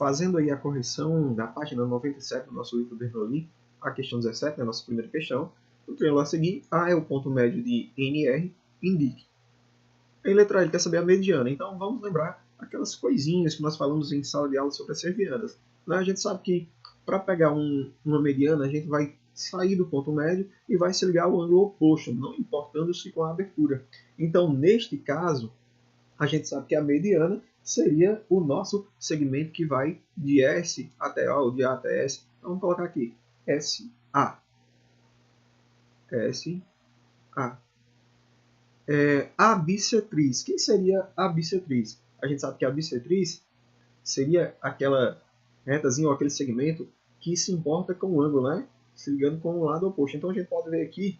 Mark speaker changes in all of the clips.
Speaker 1: fazendo aí a correção da página 97 do nosso livro Bernoulli, a questão 17, né, a nossa primeira questão. O triângulo a seguir, A é o ponto médio de NR, indique. Em letra A ele quer saber a mediana, então vamos lembrar aquelas coisinhas que nós falamos em sala de aula sobre as servianas. Né? A gente sabe que para pegar uma mediana, a gente vai sair do ponto médio e vai se ligar ao ângulo oposto, não importando-se com a abertura. Então, neste caso, a gente sabe que a mediana seria o nosso segmento que vai de S até O, de A até S. Então, vamos colocar aqui SA. SA. A bissetriz. Quem seria a bissetriz? A gente sabe que a bissetriz seria aquela retazinha ou aquele segmento que se importa com o ângulo, né? Se ligando com o lado oposto. Então, a gente pode ver aqui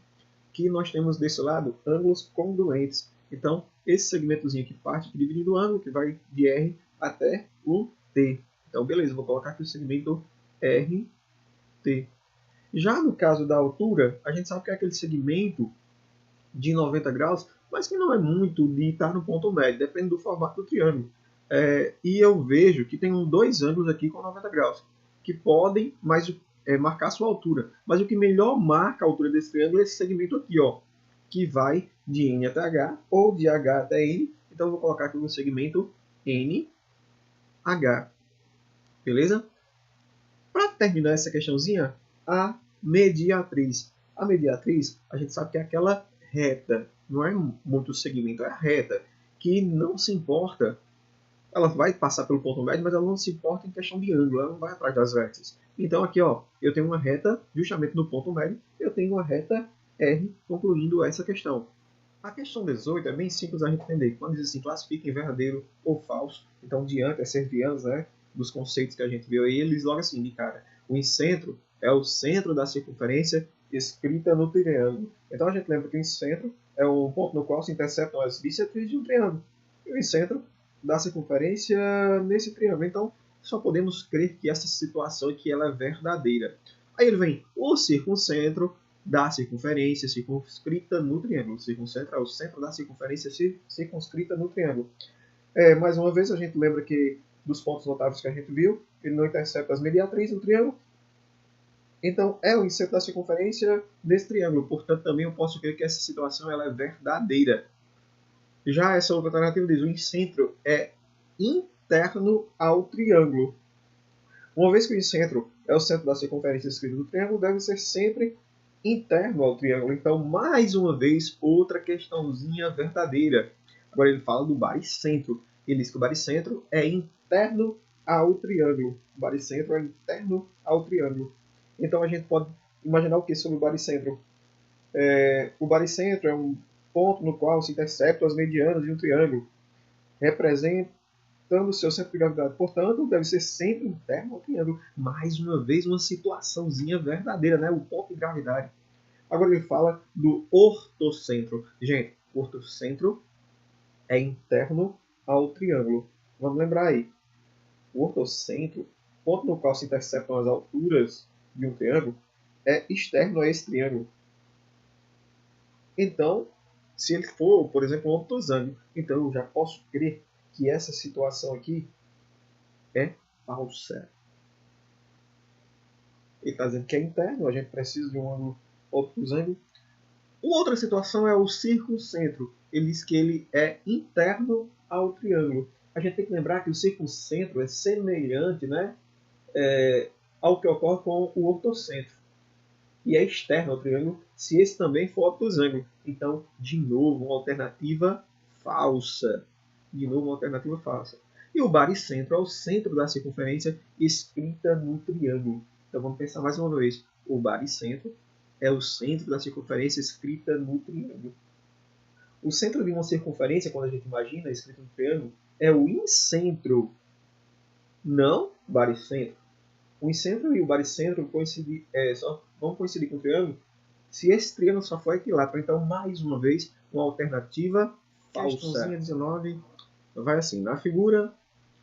Speaker 1: que nós temos desse lado ângulos congruentes. Então, esse segmentozinho que parte dividindo o ângulo, que vai de R até o T. Então, beleza, vou colocar aqui o segmento RT. Já no caso da altura, a gente sabe que é aquele segmento de 90 graus, mas que não é muito de estar no ponto médio, depende do formato do triângulo. E eu vejo que tem dois ângulos aqui com 90 graus, que podem marcar sua altura. Mas o que melhor marca a altura desse triângulo é esse segmento aqui, ó, que vai de N até H, ou de H até N. Então eu vou colocar aqui no segmento NH. Beleza? Para terminar essa questãozinha, a mediatriz. A mediatriz, a gente sabe que é aquela reta, não é muito segmento, é a reta, que não se importa, ela vai passar pelo ponto médio, mas ela não se importa em questão de ângulo, ela não vai atrás das vértices. Então aqui, ó, eu tenho uma reta justamente no ponto médio, eu tenho uma reta R concluindo essa questão. A questão 18 é bem simples a gente entender. Quando diz assim, classifica em verdadeiro ou falso, então diante é servianos, né, dos conceitos que a gente viu aí, eles logo assim de cara. O incentro é o centro da circunferência escrita no triângulo. Então a gente lembra que o incentro é o ponto no qual se interceptam as bissetrizes de um triângulo. E o incentro da circunferência nesse triângulo. Então só podemos crer que essa situação aqui ela é verdadeira. Aí ele vem o circuncentro da circunferência circunscrita no triângulo. O circuncentro é o centro da circunferência circunscrita no triângulo. Mais uma vez, a gente lembra que dos pontos notáveis que a gente viu, ele não intercepta as mediatrizes no triângulo. Então, é o incentro da circunferência desse triângulo. Portanto, também eu posso crer que essa situação ela é verdadeira. Já essa outra alternativa diz o incentro é interno ao triângulo. Uma vez que o incentro é o centro da circunferência escrita do triângulo, deve ser sempre interno ao triângulo. Então, mais uma vez, outra questãozinha verdadeira. Agora ele fala do baricentro. Ele diz que o baricentro é interno ao triângulo. O baricentro é interno ao triângulo. Então, a gente pode imaginar o que sobre o baricentro? O baricentro é um ponto no qual se interceptam as medianas de um triângulo, representando o seu centro de gravidade. Portanto, deve ser sempre interno ao triângulo. Mais uma vez, uma situaçãozinha verdadeira, né? O ponto de gravidade. Agora ele fala do ortocentro. Gente, o ortocentro é interno ao triângulo. Vamos lembrar aí. O ortocentro, ponto no qual se interceptam as alturas de um triângulo, é externo a esse triângulo. Então, se ele for, por exemplo, um ortosângulo, então eu já posso crer que essa situação aqui é falsa. Ele está dizendo que é interno, a gente precisa de um ângulo ortosângulo. Outra situação é o circuncentro. Ele diz que ele é interno ao triângulo. A gente tem que lembrar que o circuncentro é semelhante, né, ao que ocorre com o ortocentro. E é externo ao triângulo se esse também for ortosângulo. Então, de novo, uma alternativa falsa. De novo, uma alternativa falsa. E o baricentro é o centro da circunferência escrita no triângulo. Então, vamos pensar mais uma vez. O baricentro é o centro da circunferência escrita no triângulo. O centro de uma circunferência, quando a gente imagina escrito no triângulo, é o incentro, não baricentro. O incentro e o baricentro vão coincidir com o triângulo se esse triângulo só for equilátero. Então, mais uma vez, uma alternativa falsa. Questãozinha 19 vai assim. Na figura,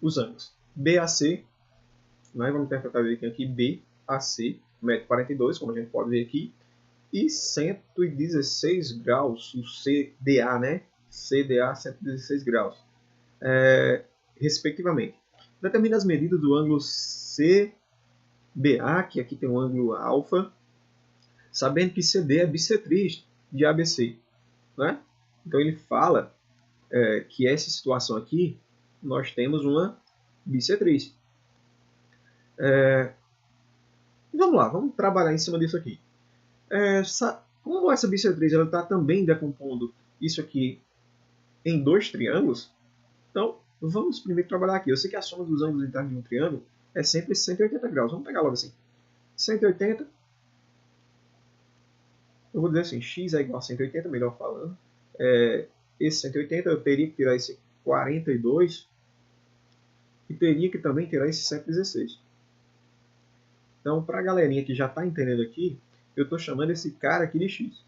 Speaker 1: os ângulos BAC, nós vamos interpretar aqui BAC, mede 42, como a gente pode ver aqui, e 116 graus, o CDA, né? CDA 116 graus, respectivamente. Determine as medidas do ângulo CBA, que aqui tem um ângulo alfa, sabendo que CD é bissetriz de ABC. Né? Então ele fala que essa situação aqui, nós temos uma bissetriz. Vamos lá, vamos trabalhar em cima disso aqui. Como essa bissetriz está também decompondo isso aqui em dois triângulos, então vamos primeiro trabalhar aqui. Eu sei que a soma dos ângulos internos de um triângulo é sempre 180 graus. Vamos pegar logo assim. 180, eu vou dizer assim, x é igual a 180, melhor falando. Esse 180 eu teria que tirar esse 42 e teria que também tirar esse 116. Então, para a galerinha que já está entendendo aqui, eu estou chamando esse cara aqui de x.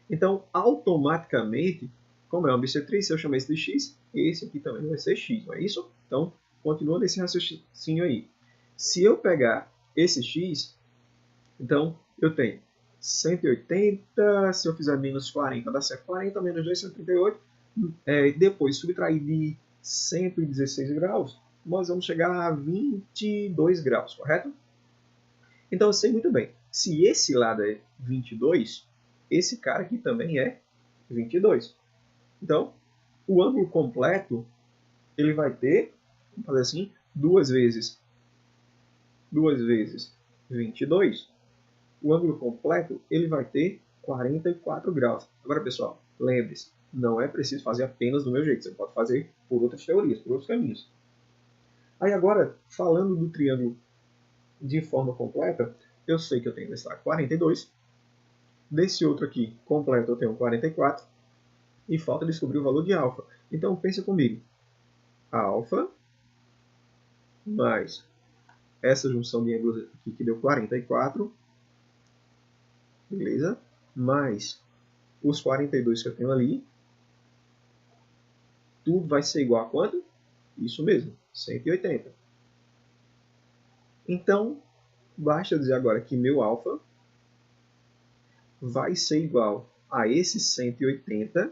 Speaker 1: Então, automaticamente, como é uma bissetriz, se eu chamar esse de x, esse aqui também vai ser x, não é isso? Então, continua nesse raciocínio aí. Se eu pegar esse x, então eu tenho 180, se eu fizer menos 40, dá certo 40, menos 2, 138. Depois, subtrair de 116 graus, nós vamos chegar a 22 graus, correto? Então eu sei muito bem, se esse lado é 22, esse cara aqui também é 22. Então, o ângulo completo, ele vai ter, vamos fazer assim, 2 vezes 22. O ângulo completo, ele vai ter 44 graus. Agora, pessoal, lembre-se, não é preciso fazer apenas do meu jeito. Você pode fazer por outras teorias, por outros caminhos. Aí agora, falando do triângulo de forma completa, eu sei que eu tenho desse lado 42. Desse outro aqui, completo, eu tenho 44. E falta descobrir o valor de alfa. Então, pensa comigo. Alfa mais essa junção de ângulos aqui que deu 44. Beleza? Mais os 42 que eu tenho ali. Tudo vai ser igual a quanto? Isso mesmo, 180. Então, basta dizer agora que meu alfa vai ser igual a esse 180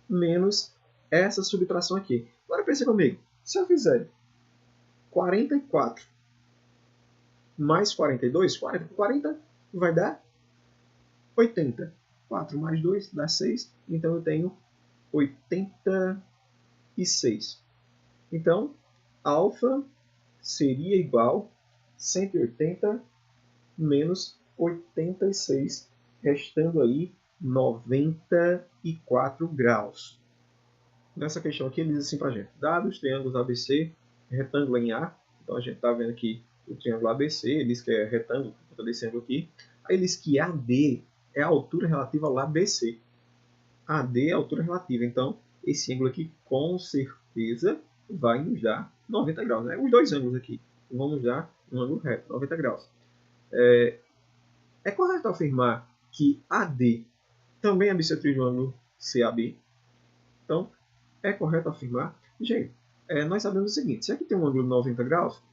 Speaker 1: menos essa subtração aqui. Agora pense comigo. Se eu fizer 44 mais 42, 40 vai dar 80. 4 mais 2 dá 6. Então eu tenho 86. Então, alfa seria igual a 180 menos 86, restando aí 94 graus. Nessa questão aqui, ele diz assim para a gente: dados triângulos ABC, retângulo em A. Então a gente está vendo aqui o triângulo ABC, ele diz que é retângulo por conta desse ângulo aqui. Aí ele diz que AD é a altura relativa lá BC. AD é a altura relativa, então esse ângulo aqui com certeza vai nos dar 90 graus. Né? Os dois ângulos aqui vão nos dar um ângulo reto, 90 graus. É correto afirmar que AD também é bissetriz do ângulo CAB? Então, é correto afirmar. Gente, nós sabemos o seguinte: se aqui tem um ângulo de 90 graus,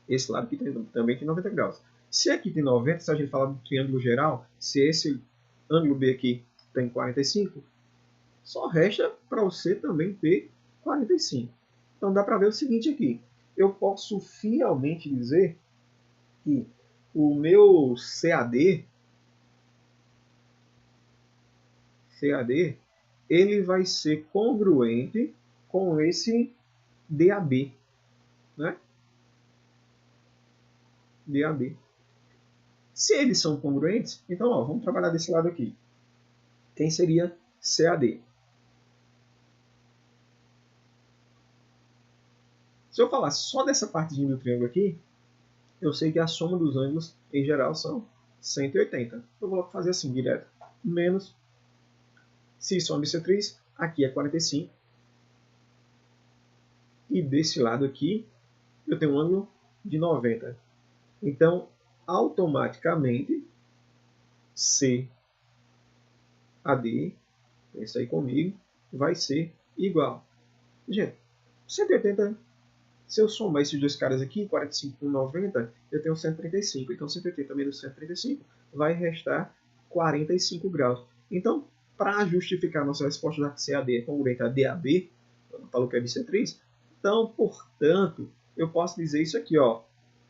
Speaker 1: esse lado aqui também tem 90 graus. Se aqui tem 90, se a gente falar do triângulo geral, se esse ângulo B aqui tem 45, só resta para você também ter 45. Então dá para ver o seguinte aqui. Eu posso finalmente dizer que o meu CAD, ele vai ser congruente com esse DAB, né? DAB. Se eles são congruentes, então vamos trabalhar desse lado aqui. Quem seria CAD? Se eu falar só dessa partezinha do triângulo aqui, eu sei que a soma dos ângulos, em geral, são 180. Eu vou fazer assim, direto. Menos, se isso é uma bissetriz, aqui é 45. E desse lado aqui, eu tenho um ângulo de 90. Então, automaticamente, CAD, pensa aí comigo, vai ser igual. Gente, 180, se eu somar esses dois caras aqui, 45 com 90, eu tenho 135. Então, 180 menos 135 vai restar 45 graus. Então, para justificar nossa resposta da CAD é congruente a DAB, falou que é bissetriz, Então, portanto, eu posso dizer isso aqui, ó,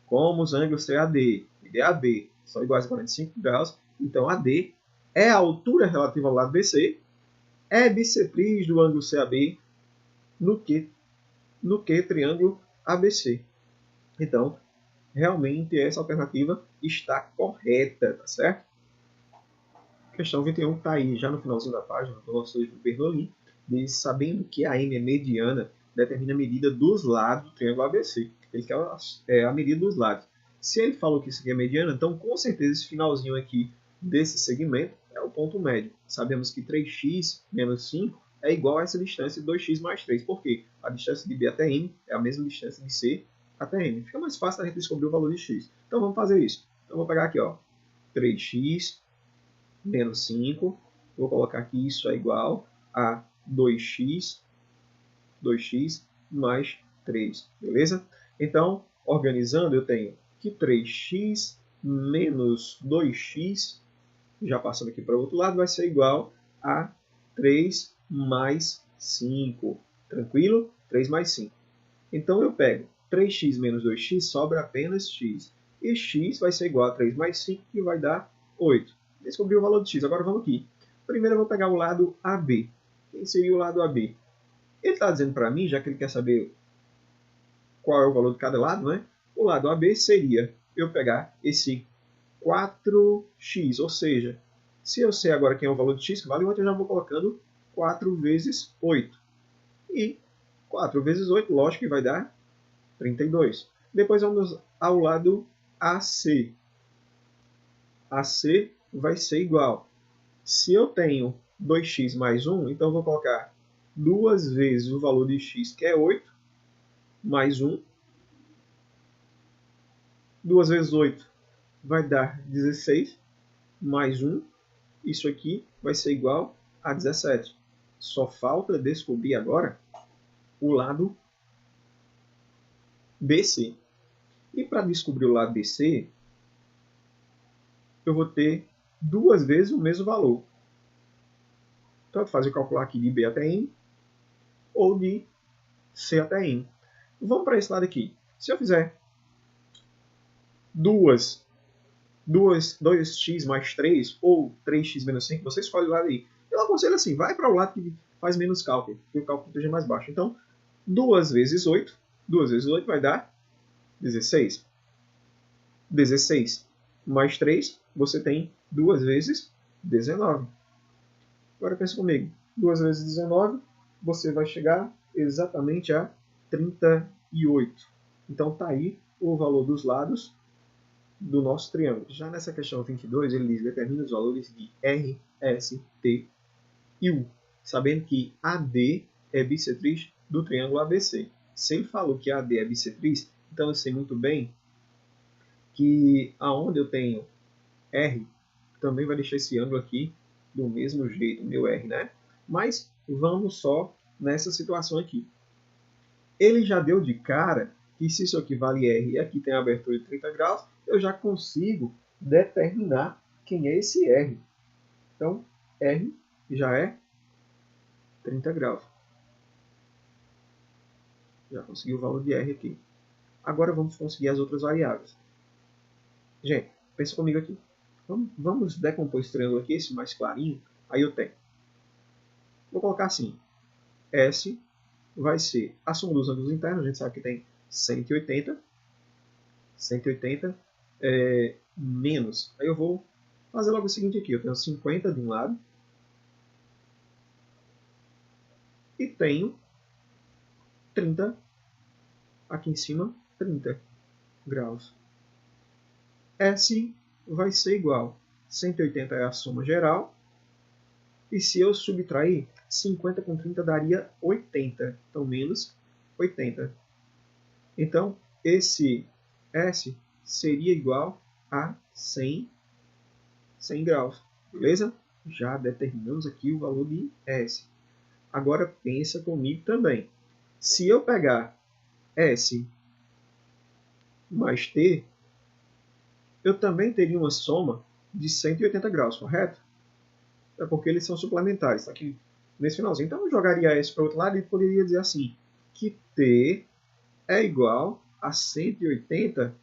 Speaker 1: como os ângulos CAD e DAB são iguais a 45 graus, então AD é a altura relativa ao lado BC, é bissetriz do ângulo CAB no que triângulo ABC. Então, realmente essa alternativa está correta, tá certo? Questão 21 está aí já no finalzinho da página do nosso livro Bernoulli, diz, sabendo que a M é mediana, determina a medida dos lados do triângulo ABC. Ele quer a medida dos lados. Se ele falou que isso aqui é mediana, então com certeza esse finalzinho aqui desse segmento é o ponto médio. Sabemos que 3x menos 5 é igual a essa distância de 2x mais 3. Por quê? A distância de B até M é a mesma distância de C até M. Fica mais fácil a gente descobrir o valor de x. Então vamos fazer isso. Então vou pegar aqui, ó, 3x menos 5. Vou colocar que isso é igual a 2x mais 3. Beleza? Então, organizando, eu tenho que 3x menos 2x, já passando aqui para o outro lado, vai ser igual a 3 mais 5. Tranquilo? 3 mais 5. Então, eu pego 3x menos 2x, sobra apenas x. E x vai ser igual a 3 mais 5, que vai dar 8. Descobri o valor de x. Agora vamos aqui. Primeiro eu vou pegar o lado AB. Quem seria o lado AB? Ele está dizendo para mim, já que ele quer saber qual é o valor de cada lado, né? O lado AB seria eu pegar esse 4x, ou seja, se eu sei agora quem é o valor de x, que vale 8, eu já vou colocando 4 vezes 8. E 4 vezes 8, lógico que vai dar 32. Depois vamos ao lado AC. AC vai ser igual. Se eu tenho 2x mais 1, então eu vou colocar 2 vezes o valor de x, que é 8, mais 1. 2 vezes 8 vai dar 16, mais 1. Isso aqui vai ser igual a 17. Só falta descobrir agora o lado BC. E para descobrir o lado BC, eu vou ter 2 vezes o mesmo valor. Tanto faz eu calcular aqui de B até M, ou de C até M. Vamos para esse lado aqui. Se eu fizer 2x mais 3 ou 3x menos 5, você escolhe o lado aí. Eu aconselho assim, vai para o lado que faz menos cálculo, que o cálculo esteja mais baixo. Então, 2 vezes 8 vai dar 16. 16 mais 3, você tem 2 vezes 19. Agora pensa comigo, 2 vezes 19, você vai chegar exatamente a 38. Então está aí o valor dos lados do nosso triângulo. Já nessa questão 22, ele diz, determina os valores de R, S, T e U, sabendo que AD é bissetriz do triângulo ABC. Se ele falou que AD é bissetriz, então eu sei muito bem que aonde eu tenho R, também vai deixar esse ângulo aqui do mesmo jeito, meu R, né? Mas vamos só nessa situação aqui. Ele já deu de cara que se isso aqui vale R e aqui tem a abertura de 30 graus, eu já consigo determinar quem é esse R. Então, R já é 30 graus. Já consegui o valor de R aqui. Agora vamos conseguir as outras variáveis. Gente, pensa comigo aqui. Vamos decompor esse triângulo aqui, esse mais clarinho. Aí eu tenho. Vou colocar assim. S vai ser a soma dos ângulos internos. A gente sabe que tem 180. 180 menos. Aí eu vou fazer logo o seguinte aqui. Eu tenho 50 de um lado. E tenho 30 aqui em cima. 30 graus. S vai ser igual. 180 é a soma geral. E se eu subtrair, 50 com 30 daria 80. Então, menos 80. Então, esse S seria igual a 100 graus. Beleza? Já determinamos aqui o valor de S. Agora, pensa comigo também. Se eu pegar S mais T, eu também teria uma soma de 180 graus, correto? É porque eles são suplementares, tá aqui nesse finalzinho. Então eu jogaria S para o outro lado e poderia dizer assim, que t é igual a 180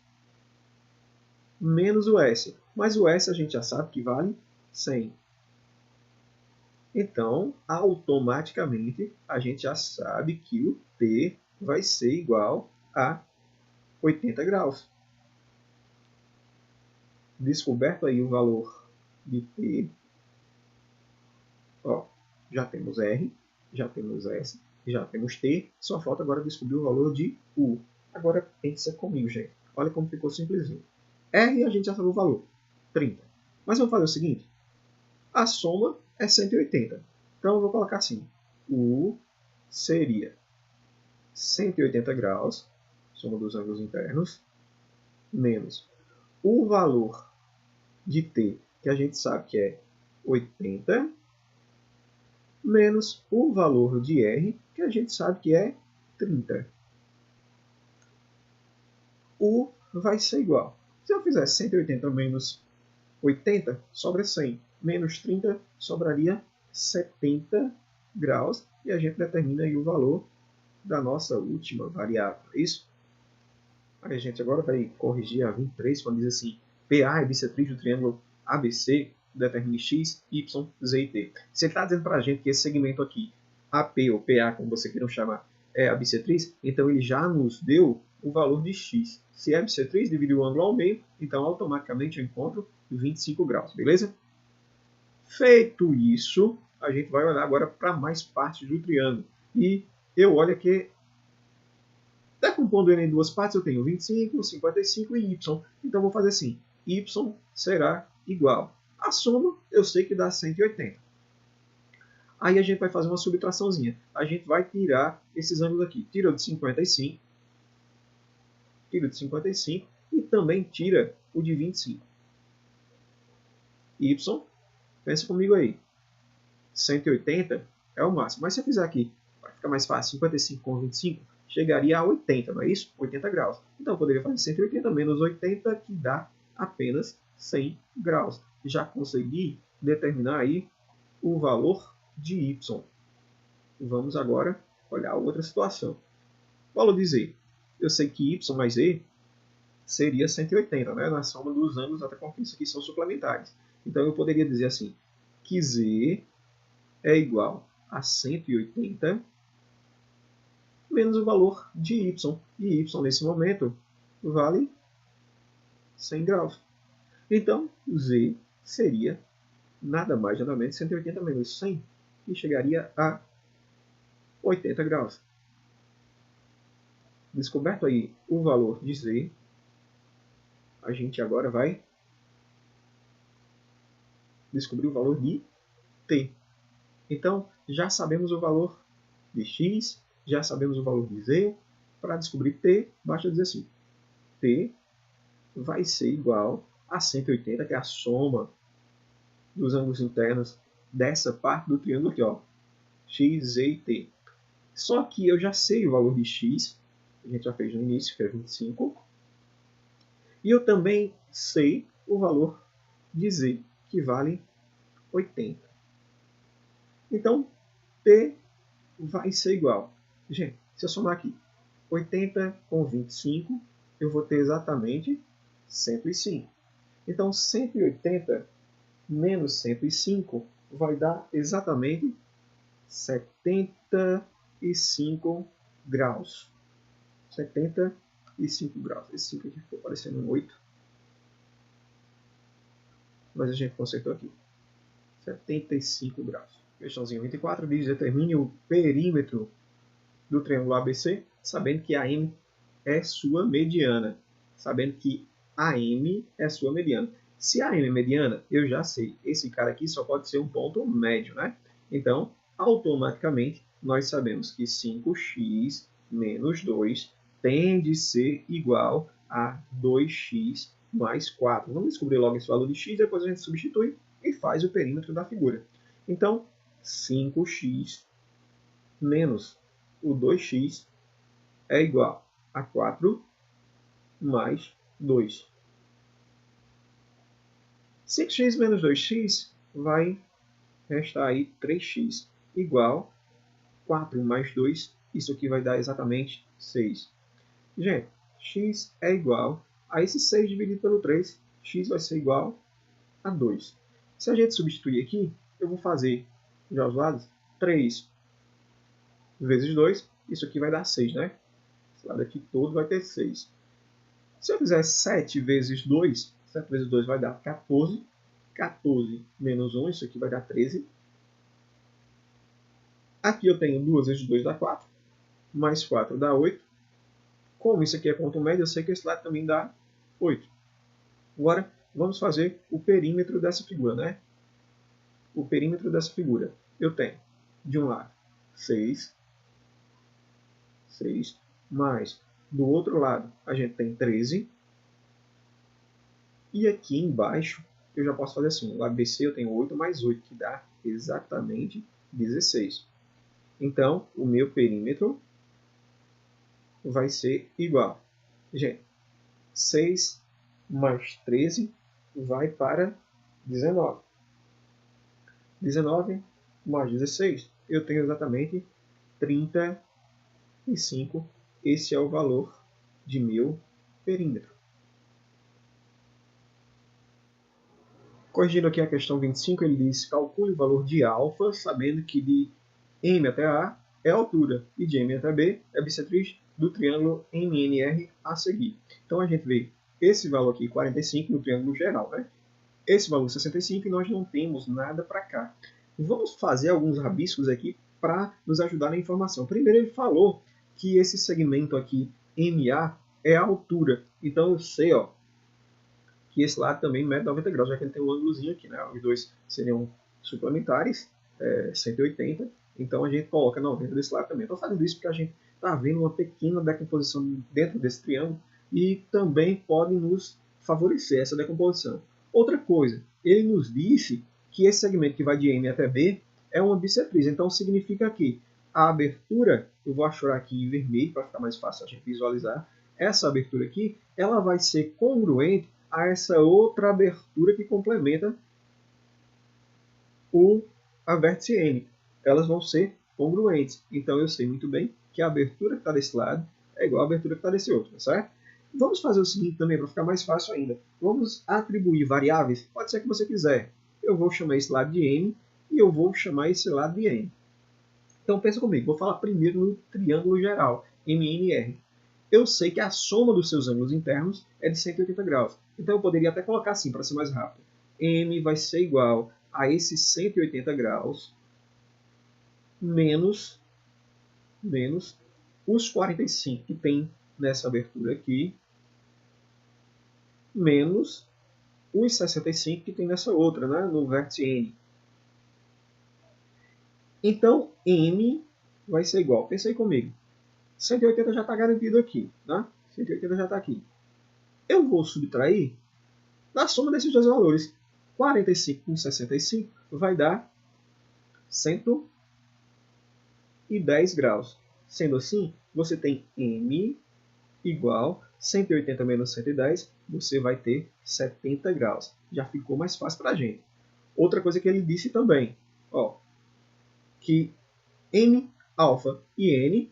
Speaker 1: menos o s. Mas o s a gente já sabe que vale 100. Então, automaticamente, a gente já sabe que o t vai ser igual a 80 graus. Descoberto aí o valor de t, ó, já temos R, já temos S, já temos T, só falta agora descobrir o valor de U. Agora pensa comigo, gente. Olha como ficou simplesinho. R a gente já sabe o valor, 30. Mas vamos fazer o seguinte, a soma é 180. Então eu vou colocar assim, U seria 180 graus, soma dos ângulos internos, menos o valor de T, que a gente sabe que é 80, menos o valor de R, que a gente sabe que é 30. U vai ser igual. Se eu fizer 180 menos 80, sobra 100. Menos 30, sobraria 70 graus. E a gente determina aí o valor da nossa última variável. É isso? Aí a gente agora vai corrigir a 23, quando diz assim, PA é bissetriz do triângulo ABC, determine x, y, z e t. Se ele está dizendo para a gente que esse segmento aqui, AP ou PA, como você queiram chamar, é a bissetriz, então ele já nos deu o valor de x. Se é bissetriz, divide o ângulo ao meio, então automaticamente eu encontro 25 graus, beleza? Feito isso, a gente vai olhar agora para mais partes do triângulo. E eu olho que, decompondo ele em duas partes, eu tenho 25, 55 e y. Então vou fazer assim, y será igual. A soma eu sei que dá 180. Aí a gente vai fazer uma subtraçãozinha. A gente vai tirar esses ângulos aqui. Tira o de 55. Tira o de 55 e também tira o de 25. Y, pensa comigo aí. 180 é o máximo. Mas se eu fizer aqui, vai ficar mais fácil, 55 com 25, chegaria a 80, não é isso? 80 graus. Então eu poderia fazer 180 menos 80, que dá apenas 100 graus. Já consegui determinar aí o valor de y. Vamos agora olhar outra situação. O valor de z. Eu sei que y mais z seria 180, né? Na soma dos ângulos até porque isso aqui são suplementares. Então eu poderia dizer assim, que z é igual a 180 menos o valor de y. E y nesse momento vale 100 graus. Então, z seria nada mais nada menos 180 menos 100, que chegaria a 80 graus. Descoberto aí o valor de z, a gente agora vai descobrir o valor de t. Então, já sabemos o valor de x, já sabemos o valor de z. Para descobrir t, basta dizer assim, t vai ser igual a 180, que é a soma dos ângulos internos dessa parte do triângulo aqui, ó, x, z e t. Só que eu já sei o valor de x, a gente já fez no início, que é 25. E eu também sei o valor de z, que vale 80. Então, t vai ser igual. Gente, se eu somar aqui 80 com 25, eu vou ter exatamente 105. Então, 180 menos 105 vai dar exatamente 75 graus. 75 graus. Esse 5 aqui ficou parecendo um 8. Mas a gente consertou aqui. 75 graus. Questãozinha 24 diz: determine o perímetro do triângulo ABC, sabendo que AM é sua mediana. Sabendo que AM é sua mediana. Se AM é mediana, eu já sei. Esse cara aqui só pode ser um ponto médio, né? Então, automaticamente, nós sabemos que 5x menos 2 tem de ser igual a 2x mais 4. Vamos descobrir logo esse valor de x, depois a gente substitui e faz o perímetro da figura. Então, 5x menos o 2x é igual a 4 mais 2. 5x menos 2x vai restar aí 3x igual 4 mais 2 isso aqui vai dar exatamente 6. Gente, x é igual a esse 6 dividido pelo 3, x vai ser igual a 2. Se a gente substituir aqui, eu vou fazer, já aos lados, 3 vezes 2, isso aqui vai dar 6, né? Esse lado aqui todo vai ter 6. Se eu fizer 7 vezes 2, 7 vezes 2 vai dar 14. 14 menos 1, isso aqui vai dar 13. Aqui eu tenho 2 vezes 2 dá 4. Mais 4 dá 8. Como isso aqui é ponto médio, eu sei que esse lado também dá 8. Agora, vamos fazer o perímetro dessa figura, né? O perímetro dessa figura. Eu tenho, de um lado, 6. 6. Mais, do outro lado, a gente tem 13. E aqui embaixo, eu já posso fazer assim. No lado BC eu tenho 8 mais 8, que dá exatamente 16. Então, o meu perímetro vai ser igual. Gente, 6 mais 13 vai para 19. 19 mais 16, eu tenho exatamente 35. Esse é o valor de meu perímetro. Corrigindo aqui a questão 25, ele diz: calcule o valor de alfa, sabendo que de M até A é a altura e de M até B é a bissetriz do triângulo MNR a seguir. Então a gente vê esse valor aqui, 45, no triângulo geral, né? Esse valor 65 e nós não temos nada para cá. Vamos fazer alguns rabiscos aqui para nos ajudar na informação. Primeiro ele falou que esse segmento aqui, MA, é a altura. Então eu sei, ó, que esse lado também mede 90 graus, já que ele tem um ângulozinho aqui, né? Os dois seriam suplementares, 180. Então a gente coloca 90 desse lado também. Estou fazendo isso porque a gente está vendo uma pequena decomposição dentro desse triângulo e também pode nos favorecer essa decomposição. Outra coisa, ele nos disse que esse segmento que vai de M até B é uma bissetriz. Então significa que a abertura, eu vou achorar aqui em vermelho para ficar mais fácil a gente visualizar, essa abertura aqui, ela vai ser congruente a essa outra abertura que complementa a vértice M. Elas vão ser congruentes. Então eu sei muito bem que a abertura que está desse lado é igual à abertura que está desse outro, certo? Vamos fazer o seguinte também, para ficar mais fácil ainda. Vamos atribuir variáveis, pode ser que você quiser. Eu vou chamar esse lado de M e eu vou chamar esse lado de N. Então pensa comigo, vou falar primeiro no triângulo geral, MNR. Eu sei que a soma dos seus ângulos internos é de 180 graus. Então eu poderia até colocar assim, para ser mais rápido. M vai ser igual a esses 180 graus menos os 45 que tem nessa abertura aqui, menos os 65 que tem nessa outra, né, no vértice N. Então, M vai ser igual. Pensa aí comigo. 180 já está garantido aqui, né? 180 já está aqui. Eu vou subtrair da soma desses dois valores. 45 com 65 vai dar 110 graus. Sendo assim, você tem M igual 180 menos 110, você vai ter 70 graus. Já ficou mais fácil para a gente. Outra coisa que ele disse também, ó, que M, alfa e N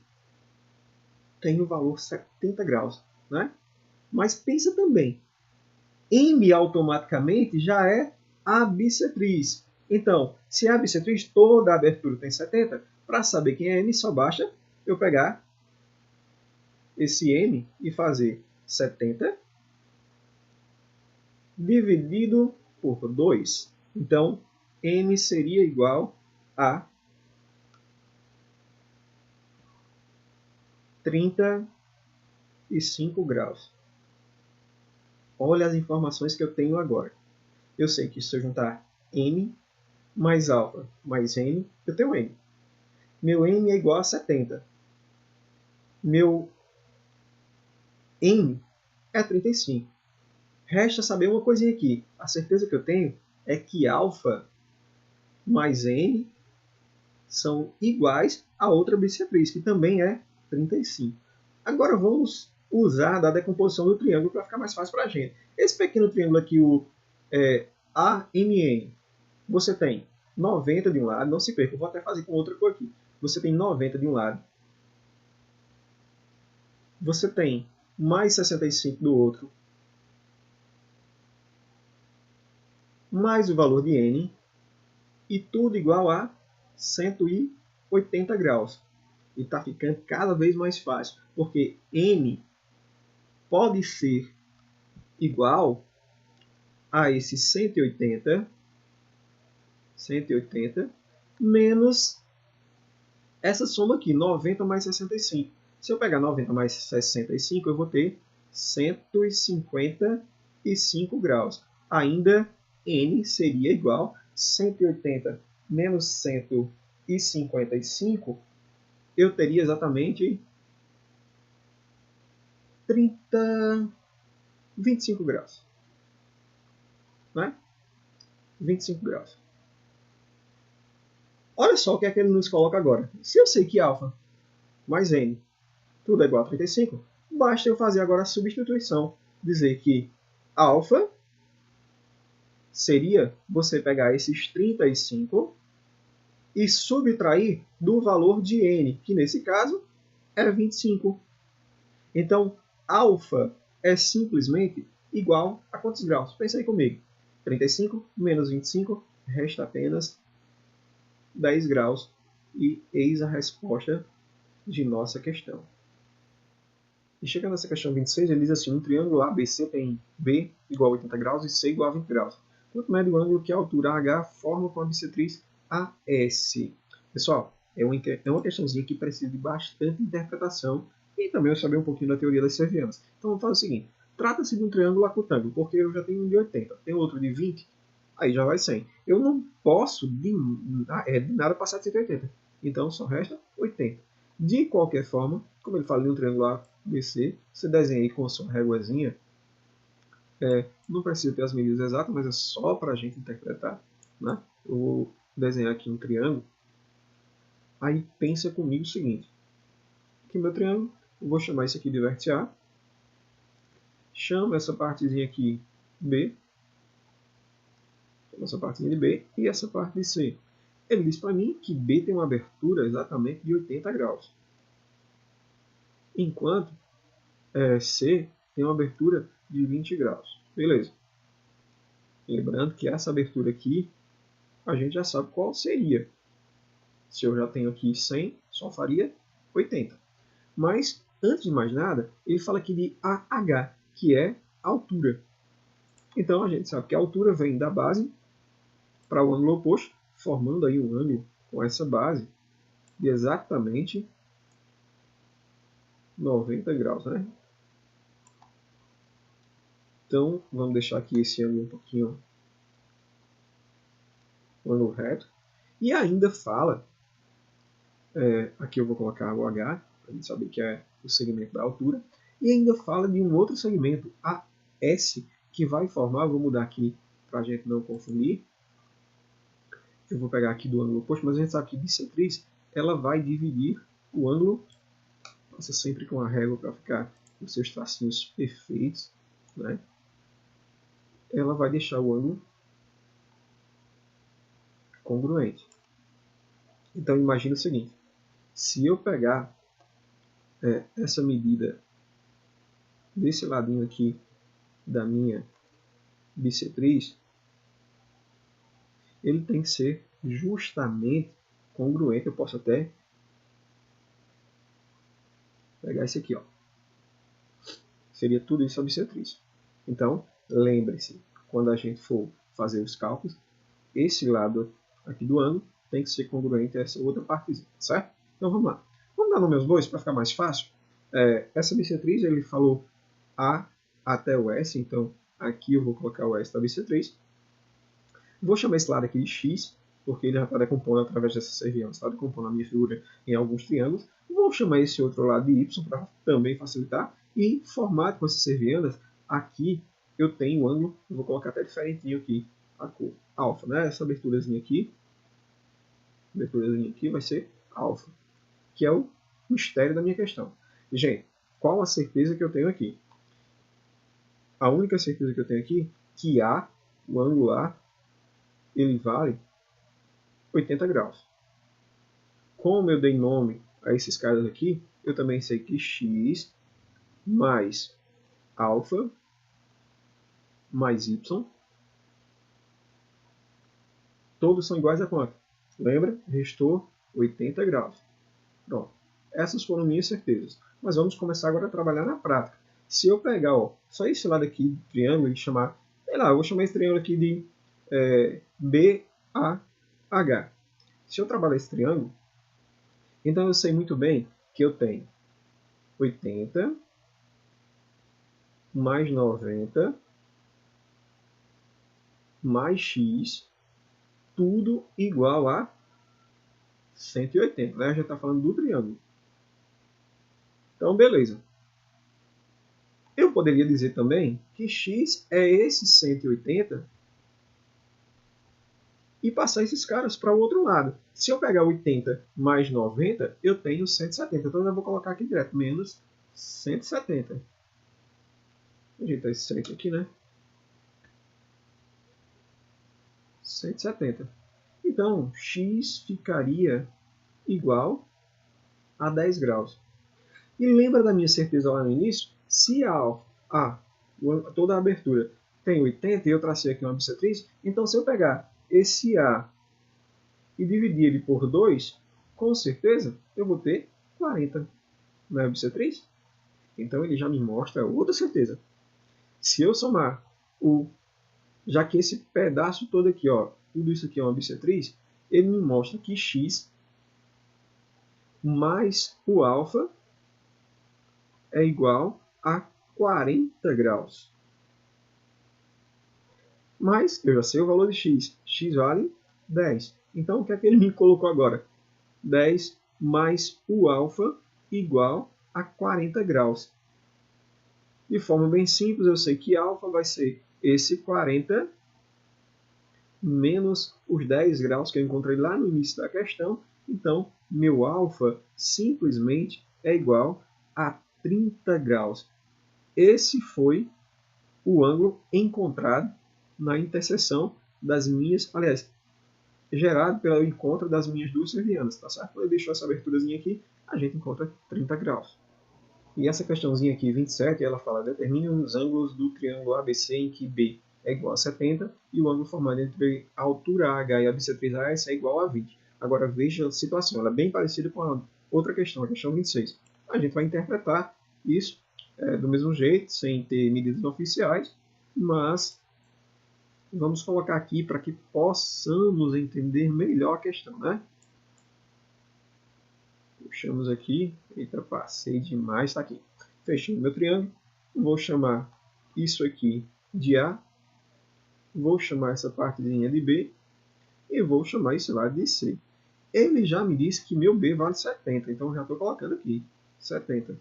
Speaker 1: tem o valor 70 graus, né? Mas pensa também, M automaticamente já é a bissetriz. Então, se é a bissetriz, toda a abertura tem 70. Para saber quem é M, só basta eu pegar esse M e fazer 70 dividido por 2. Então, M seria igual a 35 graus. Olha as informações que eu tenho agora. Eu sei que se eu juntar M mais alfa mais N, eu tenho M. Meu M é igual a 70. Meu N é 35. Resta saber uma coisinha aqui. A certeza que eu tenho é que alfa mais N são iguais a outra bissetriz, que também é 35. Agora vamos usar da decomposição do triângulo para ficar mais fácil para a gente. Esse pequeno triângulo aqui, o AMN, você tem 90 de um lado, não se perca, eu vou até fazer com outra cor aqui. Você tem 90 de um lado você tem mais 65 do outro, mais o valor de n, e tudo igual a 180 graus. E está ficando cada vez mais fácil, porque n pode ser igual a esse 180 menos essa soma aqui, 90 mais 65. Se eu pegar 90 mais 65, eu vou ter 155 graus. Ainda n seria igual a 180 menos 155, eu teria exatamente 25 graus. Né? 25 graus. Olha só o que é que ele nos coloca agora. Se eu sei que α mais n tudo é igual a 35, basta eu fazer agora a substituição. Dizer que α seria você pegar esses 35 e subtrair do valor de n, que nesse caso é 25. Então, α é simplesmente igual a quantos graus? Pensa aí comigo. 35 menos 25 resta apenas 10 graus. E eis a resposta de nossa questão. E chegando nessa questão 26, ele diz assim: um triângulo ABC tem B igual a 80 graus e C igual a 20 graus. Quanto mede o ângulo que a altura AH forma com a bissetriz AS? Pessoal, é uma questãozinha que precisa de bastante interpretação e também eu saber um pouquinho da teoria das servianas. Então vamos fazer o seguinte: trata-se de um triângulo acutângulo, porque eu já tenho um de 80, tem outro de 20, aí já vai 100. Eu não posso de nada passar de 180, então só resta 80. De qualquer forma, como ele fala de um triângulo ABC, você desenha aí com a sua réguazinha. Não precisa ter as medidas exatas, mas é só para a gente interpretar. Né? Eu vou desenhar aqui um triângulo. Aí pensa comigo o seguinte. Aqui meu triângulo, eu vou chamar isso aqui de vértice A. Chamo essa partezinha aqui B. Essa partezinha de B e essa parte de C. Ele diz para mim que B tem uma abertura exatamente de 80 graus. Enquanto C tem uma abertura de 20 graus. Beleza. Lembrando que essa abertura aqui, a gente já sabe qual seria. Se eu já tenho aqui 100, só faria 80. Mas, antes de mais nada, ele fala aqui de AH, que é a altura. Então, a gente sabe que a altura vem da base para o ângulo oposto, formando aí um ângulo com essa base de exatamente 90 graus, né? Então, vamos deixar aqui esse ângulo um pouquinho um ângulo reto. E ainda fala, aqui eu vou colocar o H, para a gente saber que é o segmento da altura, e ainda fala de um outro segmento, AS, que vai formar, vou mudar aqui para a gente não confundir, eu vou pegar aqui do ângulo oposto, mas a gente sabe que bissetriz, ela vai dividir o ângulo, passa sempre com a régua para ficar os seus tracinhos perfeitos, né? Ela vai deixar o ângulo congruente. Então imagina o seguinte, se eu pegar essa medida desse ladinho aqui da minha bissetriz, ele tem que ser justamente congruente. Eu posso até pegar esse aqui, ó. Seria tudo isso a bissetriz. Então, lembre-se, quando a gente for fazer os cálculos, esse lado aqui do ângulo tem que ser congruente a essa outra partezinha, certo? Então vamos lá. Vamos dar nome aos bois para ficar mais fácil? Essa bissetriz, ele falou A até o S, então aqui eu vou colocar o S da bissetriz. Vou chamar esse lado aqui de X, porque ele já está decompondo através dessa serviana, está decompondo a minha figura em alguns triângulos. Vou chamar esse outro lado de Y para também facilitar. E formado com essas servianas, aqui eu tenho o ângulo, eu vou colocar até diferentinho aqui a cor, alfa, né? Essa aberturazinha aqui vai ser alfa, que é o mistério da minha questão. E, gente, qual a certeza que eu tenho aqui? A única certeza que eu tenho aqui é que A, o ângulo A, ele vale 80 graus. Como eu dei nome a esses caras aqui, eu também sei que X mais alfa mais y, todos são iguais a quanto? Lembra? Restou 80 graus. Pronto. Essas foram minhas certezas. Mas vamos começar agora a trabalhar na prática. Se eu pegar só esse lado aqui do triângulo e chamar, sei lá, eu vou chamar esse triângulo aqui de BAH. Se eu trabalhar esse triângulo, então eu sei muito bem que eu tenho 80 mais 90 mais x, tudo igual a 180. Né? A gente está falando do triângulo. Então, beleza. Eu poderia dizer também que x é esse 180 e passar esses caras para o outro lado. Se eu pegar 80 mais 90, eu tenho 170. Então, eu vou colocar aqui direto, menos 170. Vou ajeitar esse 100 aqui, né? 170. Então, x ficaria igual a 10 graus. E lembra da minha certeza lá no início? Se toda a abertura tem 80 e eu tracei aqui uma bissetriz, então se eu pegar esse A e dividir ele por 2, com certeza eu vou ter 40. Não é a bissetriz? Então ele já me mostra outra certeza. Se eu somar já que esse pedaço todo aqui, tudo isso aqui é uma bissetriz, ele me mostra que x mais o alfa é igual a 40 graus. Mas eu já sei o valor de x. X vale 10. Então, o que é que ele me colocou agora? 10 mais o alfa igual a 40 graus. De forma bem simples, eu sei que alfa vai ser esse 40 menos os 10 graus que eu encontrei lá no início da questão. Então, meu alfa simplesmente é igual a 30 graus. Esse foi o ângulo encontrado na interseção das minhas, aliás, gerado pelo encontro das minhas duas servianas, tá certo? Quando eu deixo essa aberturazinha aqui, a gente encontra 30 graus. E essa questãozinha aqui, 27, ela fala, determine os ângulos do triângulo ABC em que B é igual a 70 e o ângulo formado entre a altura AH e a bissetriz AS é igual a 20. Agora veja a situação, ela é bem parecida com a outra questão, a questão 26. A gente vai interpretar isso do mesmo jeito, sem ter medidas oficiais, mas vamos colocar aqui para que possamos entender melhor a questão, né? Puxamos aqui, eita, passei demais, está aqui. Fechei o meu triângulo, vou chamar isso aqui de A, vou chamar essa partezinha de B e vou chamar esse lado de C. Ele já me disse que meu B vale 70, então já estou colocando aqui 70.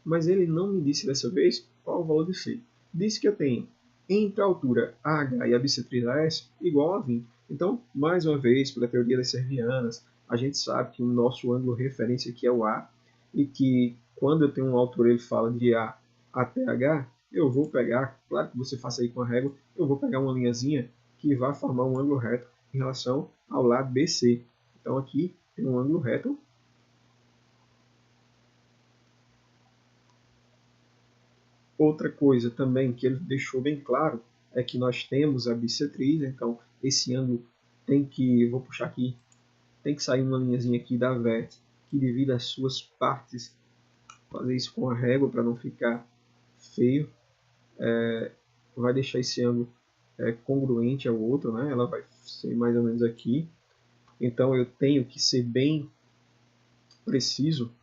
Speaker 1: Mas ele não me disse dessa vez qual o valor de C. Disse que eu tenho entre a altura AH e a bissetriz AS igual a 20. Então, mais uma vez, pela teoria das servianas, a gente sabe que o nosso ângulo referência aqui é o A, e que quando eu tenho uma altura, ele fala de A até H, eu vou pegar, claro que você faça aí com a régua, eu vou pegar uma linhazinha que vai formar um ângulo reto em relação ao lado BC. Então aqui tem um ângulo reto. Outra coisa também que ele deixou bem claro é que nós temos a bissetriz, então esse ângulo tem que, vou puxar aqui, tem que sair uma linhazinha aqui da vértice que divida as suas partes, fazer isso com a régua para não ficar feio, vai deixar esse ângulo congruente ao outro, né? Ela vai ser mais ou menos aqui, então eu tenho que ser bem preciso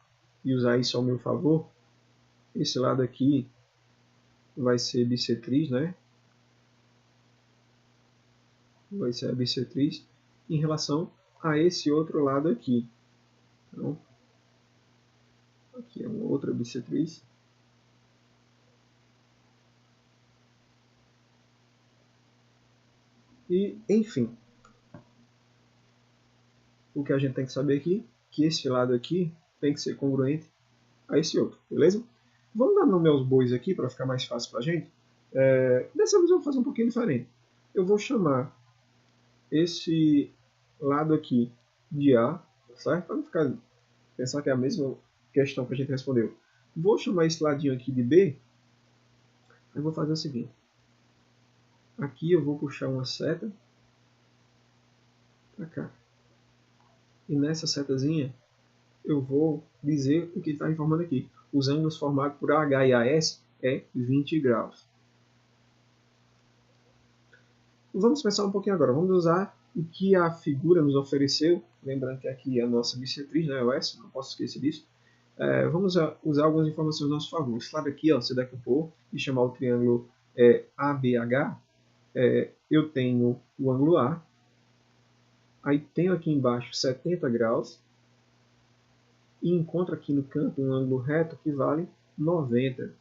Speaker 1: e usar isso ao meu favor. Esse lado aqui vai ser bissetriz, né? Vai ser a bissetriz em relação a esse outro lado aqui. Então, aqui é uma outra bissetriz. E, enfim, o que a gente tem que saber aqui, que esse lado aqui tem que ser congruente a esse outro, beleza? Vamos dar nome aos bois aqui para ficar mais fácil para a gente. Dessa vez eu vou fazer um pouquinho diferente. Eu vou chamar esse lado aqui de A, certo? Para não pensar que é a mesma questão que a gente respondeu. Vou chamar esse ladinho aqui de B. Eu vou fazer o seguinte. Aqui eu vou puxar uma seta para cá. E nessa setazinha eu vou dizer o que está informando aqui. Os ângulos formados por AH e AS é 20 graus. Vamos pensar um pouquinho agora. Vamos usar o que a figura nos ofereceu. Lembrando que aqui é a nossa bissetriz, né? O S, não posso esquecer disso. Vamos usar algumas informações a nosso favor. Esse lado aqui, ó, se decompor e chamar o triângulo ABH, eu tenho o ângulo A. Aí tenho aqui embaixo 70 graus. E encontro aqui no canto um ângulo reto que vale 90.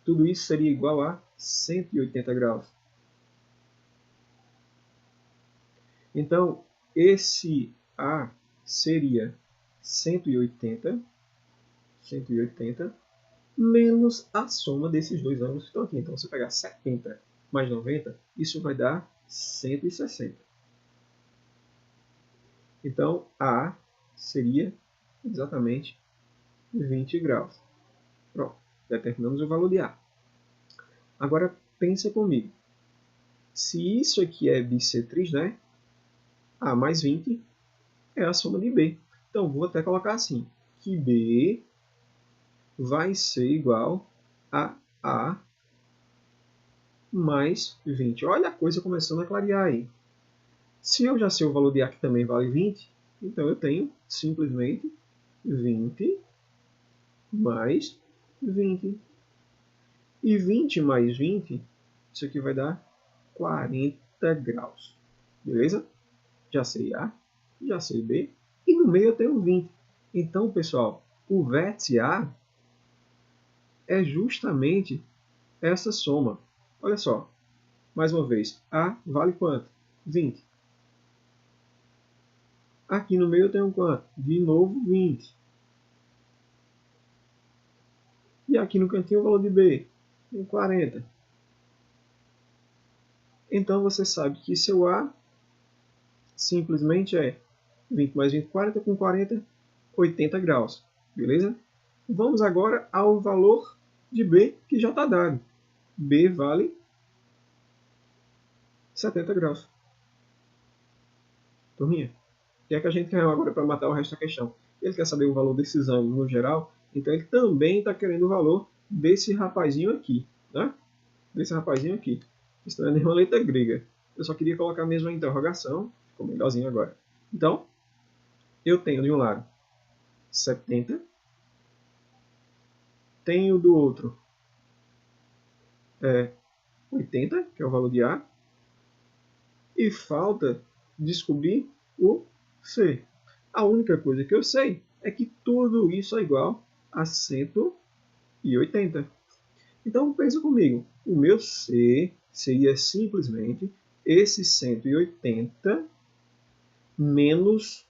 Speaker 1: Tudo isso seria igual a 180 graus. Então, esse A seria 180 menos a soma desses dois ângulos que estão aqui. Então, se eu pegar 70 mais 90, isso vai dar 160. Então, A seria exatamente 20 graus. Pronto, determinamos o valor de A. Agora, pensa comigo. Se isso aqui é bissetriz, né? A mais 20 é a soma de B. Então, vou até colocar assim, que B vai ser igual a A mais 20. Olha a coisa começando a clarear aí. Se eu já sei o valor de A que também vale 20, então eu tenho simplesmente 20 mais 20. E 20 mais 20, isso aqui vai dar 40 graus. Beleza? Já sei A, já sei B, e no meio eu tenho 20. Então, pessoal, o vértice A é justamente essa soma. Olha só, mais uma vez, A vale quanto? 20. Aqui no meio eu tenho quanto? De novo, 20. E aqui no cantinho o valor de B? Tem 40. Então, você sabe que seu A simplesmente é 20 mais 20, 40 com 40, 80 graus. Beleza? Vamos agora ao valor de B, que já está dado. B vale 70 graus. Turminha, o que é que a gente quer agora para matar o resto da questão? Ele quer saber o valor desses ângulos no geral, então ele também está querendo o valor desse rapazinho aqui. Né? Desse rapazinho aqui. Isso não é nenhuma letra grega. Eu só queria colocar mesmo a interrogação. Ficou melhorzinho agora. Então, eu tenho de um lado 70. Tenho do outro 80, que é o valor de A. E falta descobrir o C. A única coisa que eu sei é que tudo isso é igual a 180. Então, pensa comigo. O meu C seria simplesmente esse 180 menos,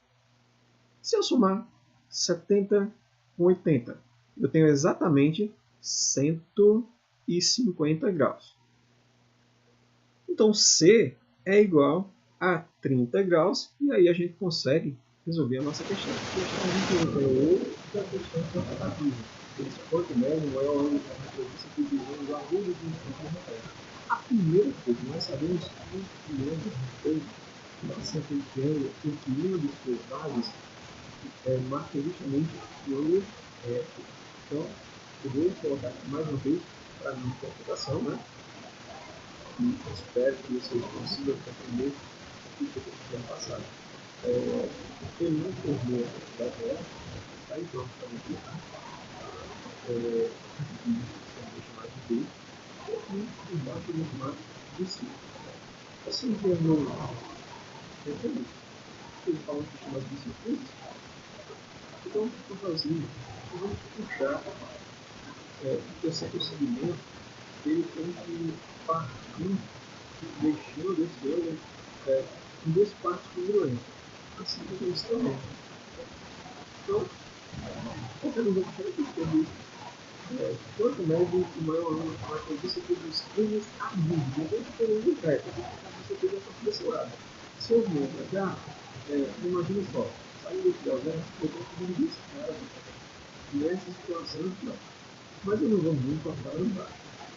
Speaker 1: se eu somar 70 com 80, eu tenho exatamente 150 graus. Então, C é igual a 30 graus, e aí a gente consegue resolver a nossa questão. A questão 21 é outra questão quantitativa. Quanto médio, maior ângulo da reprodução que dizemos a rua de um referência. A primeira coisa, nós sabemos que o triângulo passa aquele triângulo em que uma de suas bases marca justamente o triângulo reto. Então, eu vou colocar aqui mais uma vez para a minha interpretação, né? E espero que vocês consigam compreender o que eu estou querendo passar. Eu não formei a quantidade dela, tá? Então, para aqui, tá? Vou chamar de B, e embaixo eu vou chamar de C. Assim que eu não entendo, eles falam que chama de disciplinas, então o que eu estou fazendo? Eu vou puxar, porque esse procedimento ele tem que partir deixando esse ângulo em duas partes congruentes. Assim que eu estou também. Então, qualquer um vai puxar aqui sobre isso. Quanto médio e maior ângulo para que você tenha os ângulos agudos, não tem que ter ângulo reto, você tem essa desse lado. Se eu vou pegar, imagina só, saindo desse desenho, eu estou fazendo isso, cara, nessa situação aqui, ó. Mas eu não vou muito atrás,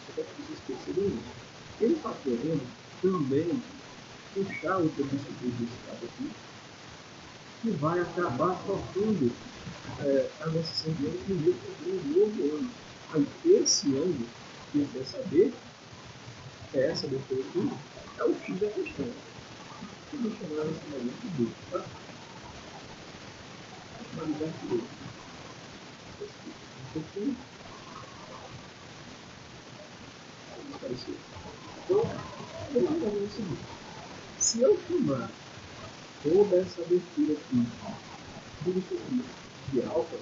Speaker 1: só para que vocês percebam isso. Ele está querendo também puxar o serviço desse cara aqui, que vai acabar tocando a necessidade de primeiro um novo ano. Aí, esse ano, que ele quer saber, é essa depois aqui, é o X da questão. Eu vou chamar esse momento de 2, tá? Vou chamar de 2. Um pouquinho. Vamos parecer. Então, eu vou fazer o seguinte. Se eu chamar toda essa abertura aqui, tudo isso aqui, de alfa,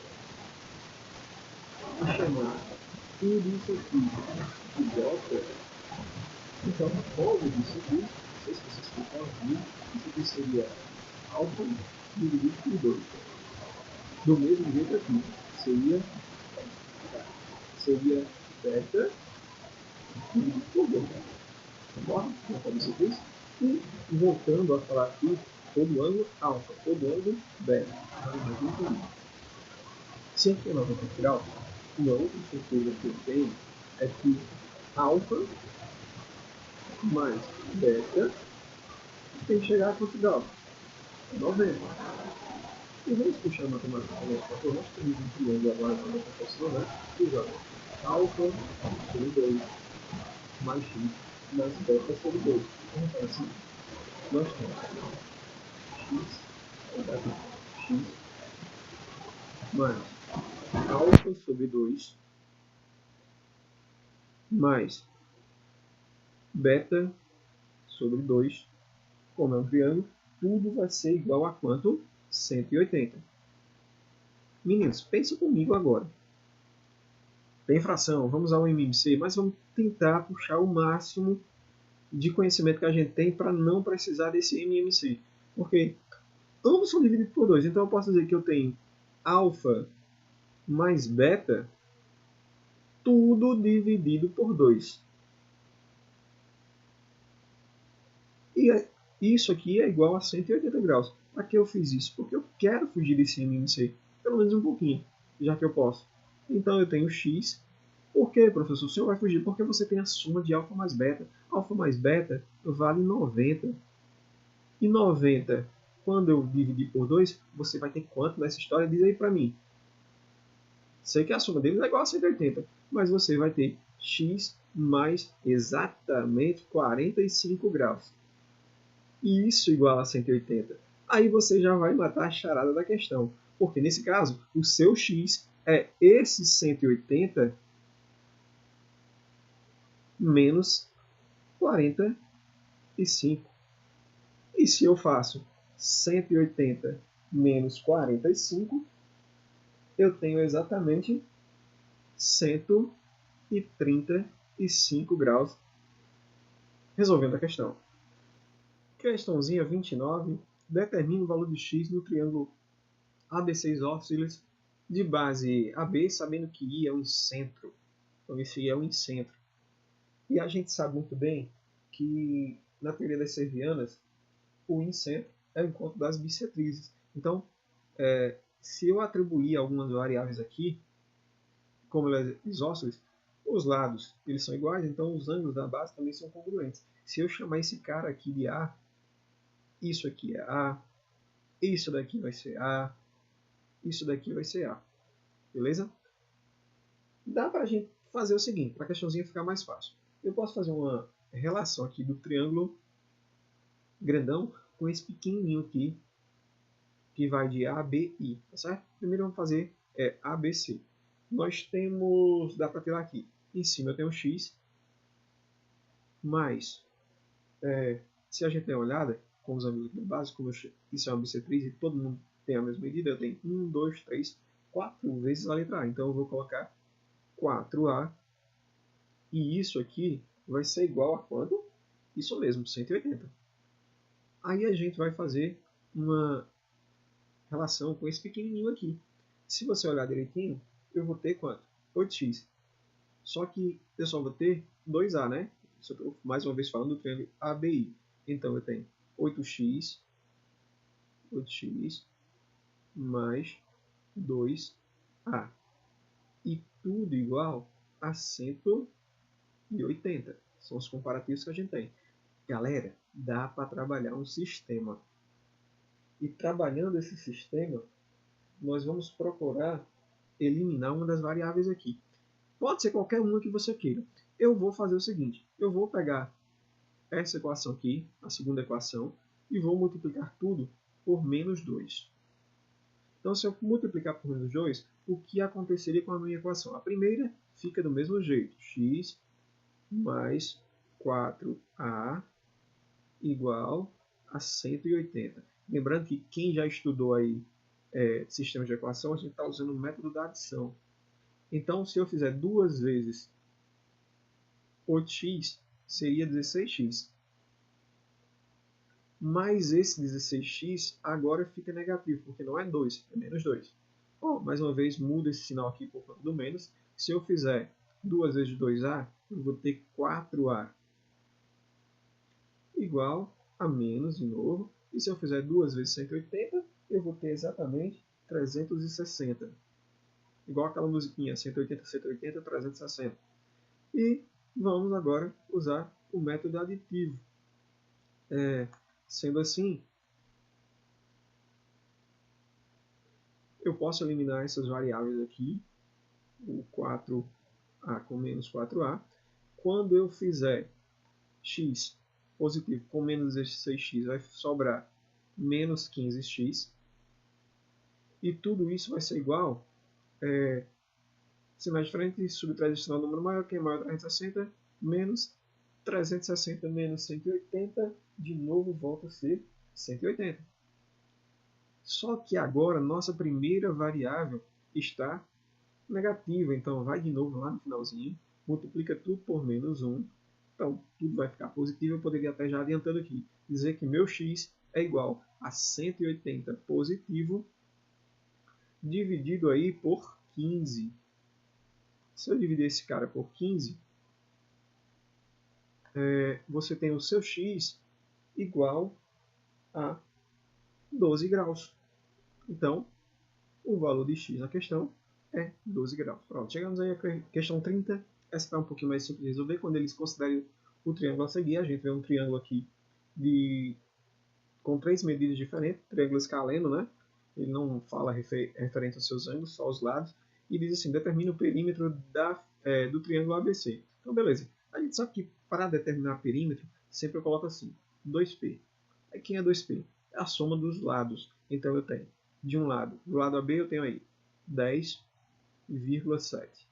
Speaker 1: e chamar tudo isso aqui de beta, então, logo disso aqui, não sei se vocês estão aqui, isso aqui seria alfa dividido por 2. Do mesmo jeito aqui, seria beta dividido por 2. Concorda? Como isso aqui? E voltando a falar aqui, todo ângulo alfa, todo ângulo beta. Se aqui é 90 graus, uma outra certeza que eu tenho é que alfa mais beta tem que chegar a quanto grau? 90. E vamos puxar a matemática para nós temos um triângulo agora na proporção, né? E joga alfa sobre 2 mais x mais beta sobre 2. Vamos falar assim? Nós temos x mais alfa sobre 2 mais beta sobre 2, como é um triângulo, tudo vai ser igual a quanto? 180. Meninos, pensa comigo agora. Tem fração, vamos usar o MMC, mas vamos tentar puxar o máximo de conhecimento que a gente tem para não precisar desse MMC. Porque ambos são divididos por 2, então eu posso dizer que eu tenho alfa mais beta, tudo dividido por 2. E isso aqui é igual a 180 graus. Para que eu fiz isso? Porque eu quero fugir desse MMC, pelo menos um pouquinho, já que eu posso. Então eu tenho x. Por que, professor? O senhor vai fugir? Porque você tem a soma de alfa mais beta. Alfa mais beta vale 90. E 90, quando eu dividir por 2, você vai ter quanto nessa história? Diz aí para mim. Sei que a soma deles é igual a 180, mas você vai ter x mais exatamente 45 graus. E isso igual a 180. Aí você já vai matar a charada da questão. Porque nesse caso, o seu x é esse 180 menos 45. E se eu faço 180 menos 45, eu tenho exatamente 135 graus resolvendo a questão. Questãozinha 29. Determine o valor de x no triângulo ABC isósceles de base AB, sabendo que I é um incentro. Então, esse I é um incentro. E a gente sabe muito bem que, na teoria das servianas, o incentro é o encontro das bissetrizes. Então, se eu atribuir algumas variáveis aqui, como elas isósceles, os lados eles são iguais, então os ângulos da base também são congruentes. Se eu chamar esse cara aqui de A, isso aqui é A, isso daqui vai ser A, isso daqui vai ser A. Beleza? Dá para a gente fazer o seguinte, para a questãozinha ficar mais fácil. Eu posso fazer uma relação aqui do triângulo grandão com esse pequenininho aqui, que vai de A, B, I. Tá certo? Primeiro vamos fazer ABC. Nós temos, dá para tirar aqui, em cima eu tenho x, mais, se a gente der uma olhada, com os ângulos aqui base, como isso é uma bissetriz e todo mundo tem a mesma medida, eu tenho 1, 2, 3, 4 vezes a letra A. Então eu vou colocar 4A, e isso aqui vai ser igual a quanto? Isso mesmo, 180. Aí a gente vai fazer uma relação com esse pequenininho aqui. Se você olhar direitinho, eu vou ter quanto? 8x. Só que eu só vou ter 2A, né? Mais uma vez falando do triângulo ABI. Então eu tenho 8x mais 2A. e tudo igual a 180. São os comparativos que a gente tem. Galera, dá para trabalhar um sistema. E trabalhando esse sistema, nós vamos procurar eliminar uma das variáveis aqui. Pode ser qualquer uma que você queira. Eu vou fazer o seguinte, eu vou pegar essa equação aqui, a segunda equação, e vou multiplicar tudo por menos 2. Então, se eu multiplicar por menos 2, o que aconteceria com a minha equação? A primeira fica do mesmo jeito, x mais 4a igual a 180. Lembrando que quem já estudou aí sistemas de equação, a gente está usando o método da adição. Então, se eu fizer 2 vezes 8x, seria 16x. Mas esse 16x agora fica negativo, porque não é 2, é menos 2. Bom, mais uma vez, muda esse sinal aqui por conta do menos. Se eu fizer 2 vezes 2a, eu vou ter 4a igual a menos, de novo. E se eu fizer 2 vezes 180, eu vou ter exatamente 360. Igual aquela musiquinha, 180, 180, 360. E vamos agora usar o método aditivo. Sendo assim, eu posso eliminar essas variáveis aqui, o 4a com menos 4a. Quando eu fizer x positivo com menos 16x, vai sobrar menos 15x. E tudo isso vai ser igual, sinal diferente, subtradicional número maior, que é maior 360, menos 360 menos 180, de novo volta a ser 180. Só que agora nossa primeira variável está negativa, então vai de novo lá no finalzinho, multiplica tudo por menos 1, então tudo vai ficar positivo. Eu poderia até já adiantando aqui, dizer que meu x é igual a 180 positivo, dividido aí por 15. Se eu dividir esse cara por 15, você tem o seu x igual a 12 graus. Então, o valor de x na questão é 12 graus. Pronto, chegamos aí à questão 30. Essa está um pouquinho mais simples de resolver. Quando eles consideram o triângulo a seguir, a gente vê um triângulo aqui com 3 medidas diferentes, triângulo escaleno, né? Ele não fala referente aos seus ângulos, só os lados. E diz assim, determina o perímetro do triângulo ABC. Então, beleza. A gente sabe que para determinar perímetro, sempre eu coloco assim, 2P. Aí quem é 2P? É a soma dos lados. Então eu tenho, de um lado, do lado AB eu tenho aí 10,7.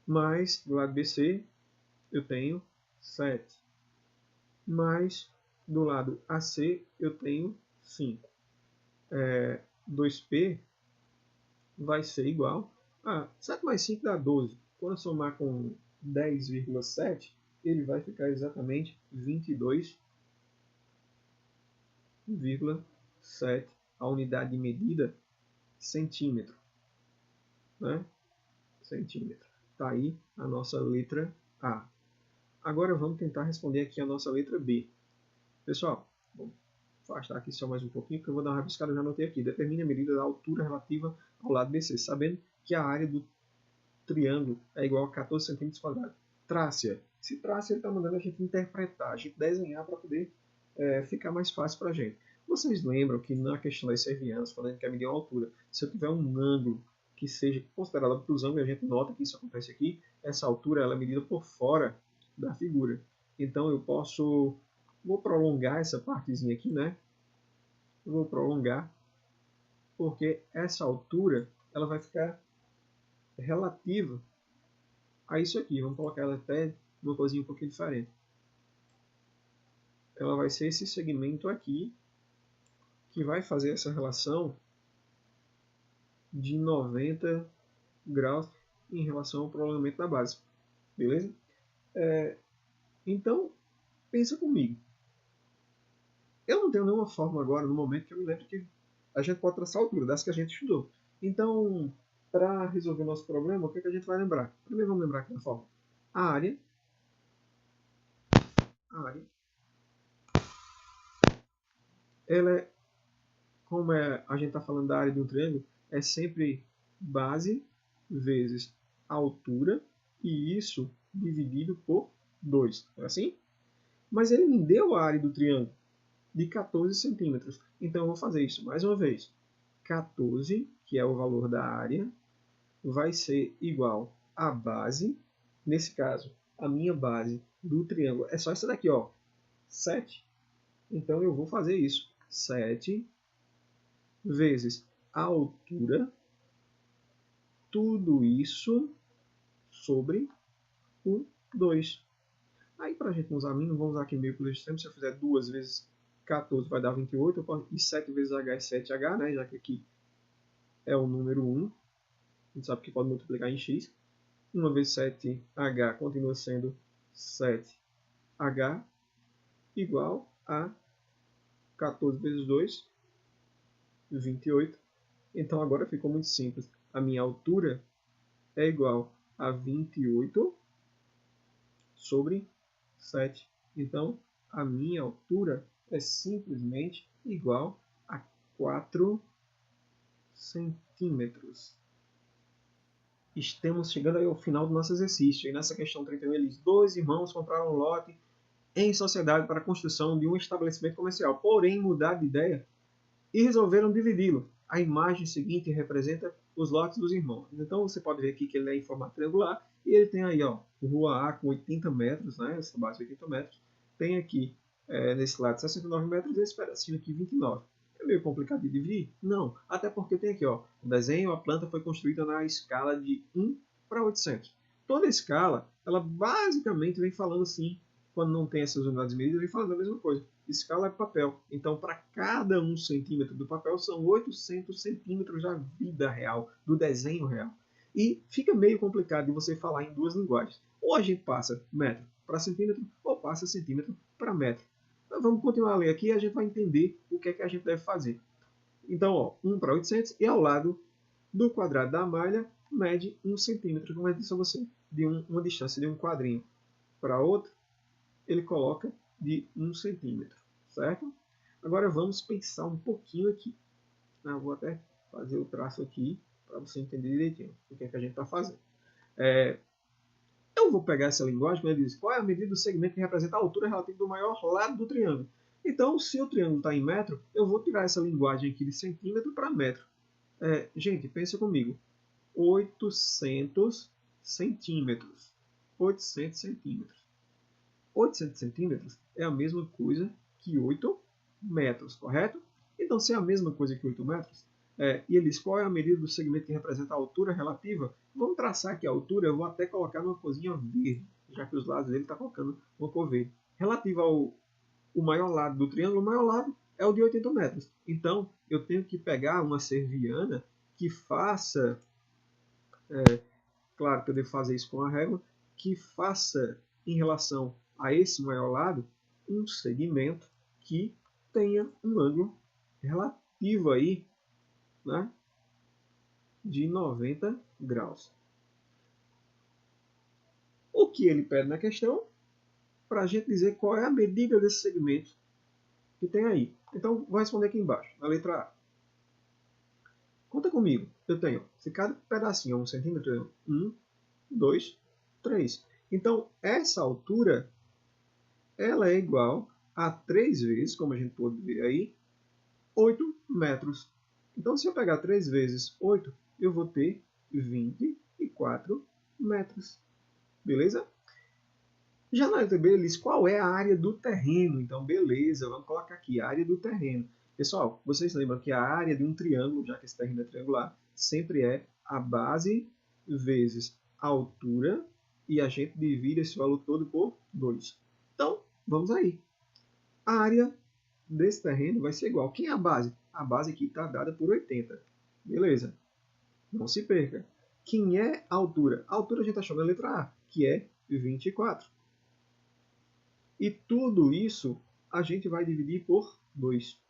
Speaker 1: Mais do lado BC eu tenho 7. Mais do lado AC eu tenho 5. 2P vai ser igual a 7 mais 5 dá 12. Quando eu somar com 10,7, ele vai ficar exatamente 22,7. A unidade de medida, centímetro. Né? Centímetro. Está aí a nossa letra A. Agora vamos tentar responder aqui a nossa letra B. Pessoal, vou afastar aqui só mais um pouquinho, porque eu vou dar uma rabiscada, eu já anotei aqui. Determine a medida da altura relativa ao lado BC, sabendo que a área do triângulo é igual a 14 centímetros quadrados. Trace-a. Esse trace está mandando a gente interpretar, a gente desenhar para poder ficar mais fácil para a gente. Vocês lembram que na questão das servianas, quando a gente quer medir uma altura, se eu tiver um ângulo que seja considerado para os ângulos, a gente nota que isso acontece aqui, essa altura ela é medida por fora da figura. Então eu vou prolongar essa partezinha aqui, né? Eu vou prolongar, porque essa altura ela vai ficar relativa a isso aqui. Vamos colocar ela até uma coisinha um pouquinho diferente. Ela vai ser esse segmento aqui, que vai fazer essa relação de 90 graus em relação ao prolongamento da base. Beleza? Então, pensa comigo. Eu não tenho nenhuma forma agora, no momento que eu me lembro que a gente pode traçar a altura das que a gente estudou. Então, para resolver o nosso problema, o que a gente vai lembrar? Primeiro vamos lembrar aqui da forma. A área, ela é, como a gente está falando da área de um triângulo, é sempre base vezes a altura, e isso dividido por 2. É assim? Mas ele me deu a área do triângulo de 14 centímetros. Então eu vou fazer isso mais uma vez. 14, que é o valor da área, vai ser igual à base. Nesse caso, a minha base do triângulo é só essa daqui, ó, 7. Então eu vou fazer isso. 7 vezes a altura, tudo isso sobre o 2. Aí, para a gente não usar mínimo, vamos usar aqui meio pelo extremo. Se eu fizer 2 vezes 14, vai dar 28. E 7 vezes h é 7h, né? Já que aqui é o número 1. A gente sabe que pode multiplicar em x. 1 vezes 7h continua sendo 7h, igual a 14 vezes 2, 28. Então, agora ficou muito simples. A minha altura é igual a 28 sobre 7. Então, a minha altura é simplesmente igual a 4 centímetros. Estamos chegando aí ao final do nosso exercício. E nessa questão 31, eles, 2 irmãos, compraram um lote em sociedade para a construção de um estabelecimento comercial. Porém, mudaram de ideia e resolveram dividi-lo. A imagem seguinte representa os lotes dos irmãos. Então você pode ver aqui que ele é em formato triangular e ele tem aí, ó, rua A com 80 metros, né, essa base 80 metros. Tem aqui, nesse lado 69 metros e esse pedacinho aqui 29. É meio complicado de dividir? Não, até porque tem aqui, ó, o desenho, a planta foi construída na escala de 1 para 800. Toda a escala, ela basicamente vem falando assim, quando não tem essas unidades medidas, vem falando a mesma coisa. Escala é papel. Então, para cada 1 centímetro do papel, são 800 centímetros da vida real, do desenho real. E fica meio complicado de você falar em duas linguagens. Ou a gente passa metro para centímetro, ou passa centímetro para metro. Então, vamos continuar a ler aqui e a gente vai entender o que é que a gente deve fazer. Então, ó, 1 para 800 e ao lado do quadrado da malha mede 1 centímetro, como eu disse a você, de uma distância de um quadrinho para outro, ele coloca de 1 centímetro, certo? Agora vamos pensar um pouquinho aqui. Eu vou até fazer o traço aqui para você entender direitinho o que é que a gente está fazendo. Eu vou pegar essa linguagem, ele diz qual é a medida do segmento que representa a altura relativa do maior lado do triângulo. Então, se o triângulo está em metro, eu vou tirar essa linguagem aqui de centímetro para metro. Gente, pensa comigo. 800 centímetros. 800 centímetros. 800 centímetros é a mesma coisa que 8 metros, correto? Então, se é a mesma coisa que 8 metros, e ele diz qual é a medida do segmento que representa a altura relativa, vamos traçar aqui a altura, eu vou até colocar numa corzinha verde, já que os lados dele está colocando uma cor verde. Relativa ao o maior lado do triângulo, o maior lado é o de 80 metros. Então, eu tenho que pegar uma serviana que faça, claro que eu devo fazer isso com a régua, que faça em relação a esse maior lado um segmento que tenha um ângulo relativo aí, né, de 90 graus. O que ele pede na questão? Para a gente dizer qual é a medida desse segmento que tem aí. Então, vou responder aqui embaixo, na letra A. Conta comigo. Eu tenho, se cada pedacinho é 1 centímetro, 1, 2, 3. Então, essa altura ela é igual a 3 vezes, como a gente pode ver aí, 8 metros. Então, se eu pegar 3 vezes 8, eu vou ter 24 metros. Beleza? Já na letra B, ele diz qual é a área do terreno. Então, beleza, vamos colocar aqui a área do terreno. Pessoal, vocês lembram que a área de um triângulo, já que esse terreno é triangular, sempre é a base vezes a altura, e a gente divide esse valor todo por 2. Então, vamos aí. A área desse terreno vai ser igual. Quem é a base? A base aqui está dada por 80. Beleza. Não se perca. Quem é a altura? A altura a gente achou na letra A, que é 24. E tudo isso a gente vai dividir por 2.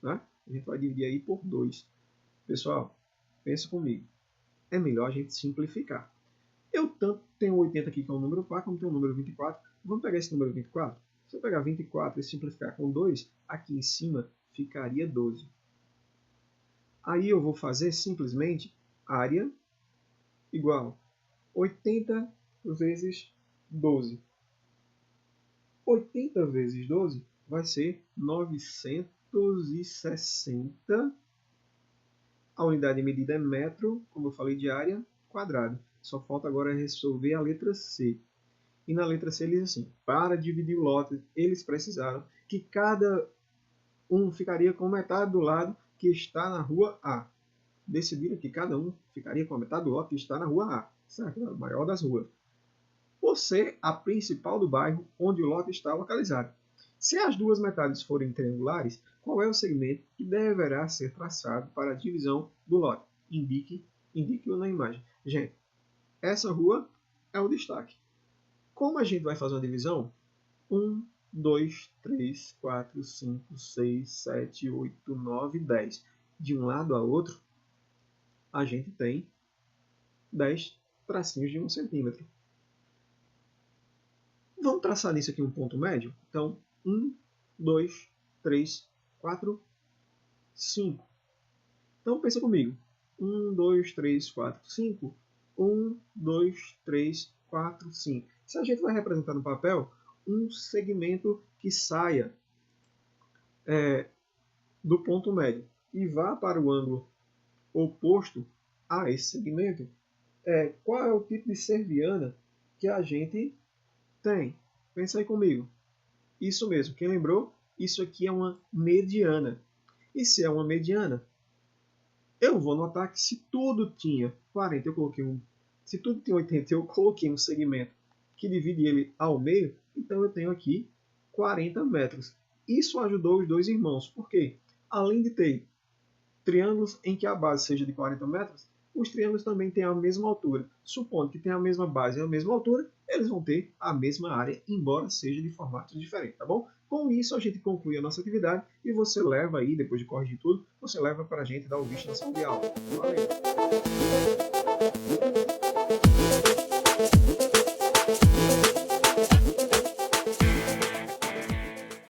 Speaker 1: Né? A gente vai dividir aí por 2. Pessoal, pensa comigo. É melhor a gente simplificar. Eu tanto tenho 80 aqui, que é o número 4, como tenho o número 24. Vamos pegar esse número 24? Se eu pegar 24 e simplificar com 2, aqui em cima ficaria 12. Aí eu vou fazer simplesmente área igual 80 vezes 12. 80 vezes 12 vai ser 960. A unidade de medida é metro, como eu falei, de área quadrada. Só falta agora resolver a letra C. E na letra C ele diz assim, para dividir o lote, eles precisaram que cada um ficaria com metade do lado que está na rua A. Decidiram que cada um ficaria com a metade do lote que está na rua A, certo? A maior das ruas. Por ser a principal do bairro onde o lote está localizado. Se as duas metades forem triangulares, qual é o segmento que deverá ser traçado para a divisão do lote? Indique-o na imagem. Gente, essa rua é o destaque. Como a gente vai fazer uma divisão? 1, 2, 3, 4, 5, 6, 7, 8, 9, 10. De um lado a outro, a gente tem 10 tracinhos de 1 centímetro. Vamos traçar nisso aqui um ponto médio? Então, 1, 2, 3, 4, 5. Então, pensa comigo. 1, 2, 3, 4, 5. 1, 2, 3, 4, 5. Se a gente vai representar no papel um segmento que saia do ponto médio e vá para o ângulo oposto a esse segmento, qual é o tipo de serviana que a gente tem? Pensa aí comigo. Isso mesmo, quem lembrou? Isso aqui é uma mediana. E se é uma mediana, eu vou notar que se tudo tinha 40, eu coloquei se tudo tinha 80, eu coloquei um segmento que divide ele ao meio, então eu tenho aqui 40 metros. Isso ajudou os dois irmãos, porque além de ter triângulos em que a base seja de 40 metros, os triângulos também têm a mesma altura. Supondo que tenha a mesma base e a mesma altura, eles vão ter a mesma área, embora seja de formatos diferentes, tá bom? Com isso, a gente conclui a nossa atividade e você leva aí, depois de corrigir tudo, você leva para a gente dar o visto na sala de aula. Valeu!